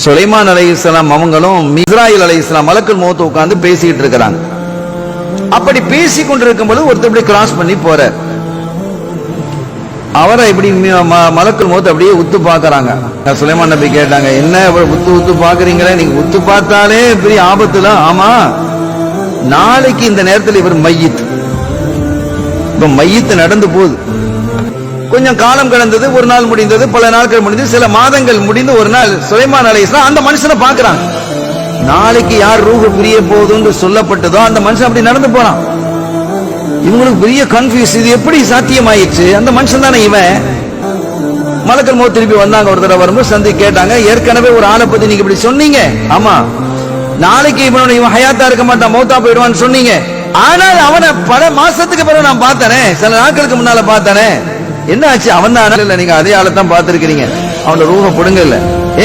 சுலைமான் அலைஹிஸ்ஸலாம் அவங்களும் இஸ்ராயில் அலைஹிஸ்ஸலாம் மலக்குல் மௌத் உட்கார்ந்து பேசிக்கிட்டு இருக்கிறாங்க. அப்படி பேசிக் கொண்டிருக்கும் போது ஒருத்தர் இப்படி கிராஸ் பண்ணி போறார். அவரை இப்படி மலக்குல் மௌத் அப்படியே உத்து பாக்குறாங்க. சுலைமான் நபி கேட்டாங்க, என்ன உத்து உத்து பாக்குறீங்களே, நீங்க உத்து பார்த்தாலே பெரிய ஆபத்துல. ஆமா, நாளைக்கு இந்த நேரத்தில் இவர் மையத். இப்ப மையத்து நடந்து போகுது. கொஞ்சம் காலம் கடந்தது, ஒரு நாள் முடிந்தது, பல நாட்கள் முடிந்தது, சில மாதங்கள் முடிந்து ஒரு நாள் சுலைமான் அலைஹிஸ்ஸலாம் அந்த மனுஷனை பாக்குறாங்க. நாளைக்கு யார் ரூஹ் பிரிய போகுதுன்னு சொல்லப்பட்டதோ அந்த மனுஷன் அப்படி நடந்து போறான். இவங்களுக்கு பெரிய கன்ஃபியூஸ், இது எப்படி சாத்தியமாயிடுச்சு? அந்த மனுஷன் தானே இவன். மலக்குல் மௌத் திருப்பி வந்தாங்க. ஒரு தடவை வரும்போது சந்தி கேட்டாங்க, ஏற்கனவே ஒரு ஆளை பத்தி நீங்க இப்படி சொன்னீங்க. ஆமா, நாளைக்கு இவன் ஹயாத்தா இருக்க மாட்டான், மௌத்தா போயிடுவான்னு சொன்னீங்க. ஆனால் அவனை பல மாசத்துக்கு பிறகு நான் பார்த்தனே, சில நாட்களுக்கு முன்னால பார்த்தனே. என்ன ஆச்சு? அவன் தான் இல்ல, நீங்க அதே ஆளை தான் பார்த்திருக்கிறீங்க. அவனோட ரூஹ புடுங்க இல்ல.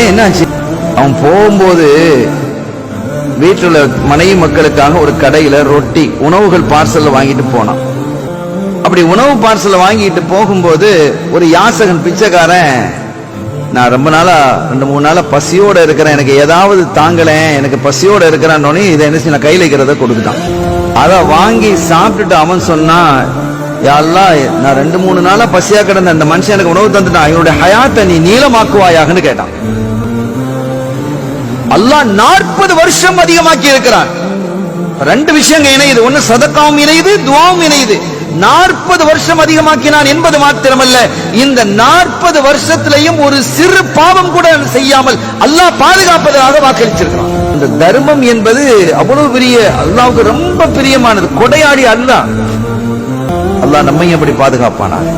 என்ன ஆச்சு? அவன் போகும்போது வீட்டுல மனைவி மக்களுக்காக ஒரு கடையில ரொட்டி உணவுகள் பார்சல்ல வாங்கிட்டு போனான். அப்படி உணவு பார்சல்ல வாங்கிட்டு போகும்போது ஒரு யாசகன் பிச்சைக்காரன், நான் ரொம்ப நாளா 2-3 நாளா பசியோட இருக்கிறேன், எனக்கு ஏதாவது தாங்கலேன், எனக்கு பசியோட இருக்கிறான்னு இதை என்ன செய்ய கையில இருக்கிறத கொடுத்துட்டான். அத வாங்கி சாப்பிட்டுட்டு அவன் சொன்னா, யா அல்லாஹ், நான் 2-3 நாளா பசியா கிடந்த அந்த மனுஷன் எனக்கு உணவு தந்துட்டான், இவனுடைய ஹயாத்தை நீ நீளமாக்குவாயாகன்னு கேட்டான். அல்லாஹ் 40 வருஷம் அதிகமாக்கி இருக்கிறான். 2 விஷயங்கள் இணையுது, ஒன்னு சதக்காவும் இணையுது, துஆவும் இணையுது. 40 வருஷம் அதிகமாக்கினான் என்பது மாத்திரமல்ல, இந்த 40 வருஷத்திலையும் ஒரு சிறு பாவம் கூட செய்யாமல் அல்லாஹ் பாதுகாப்பதாக வாக்களிச்சிருக்கிறான். இந்த தர்மம் என்பது அவ்வளவு பெரிய, அல்லாஹ்வுக்கு ரொம்ப பிரியமானது. கொடையாடி அல்லாஹ் நம்மையும் அப்படி பாதுகாப்பானார்.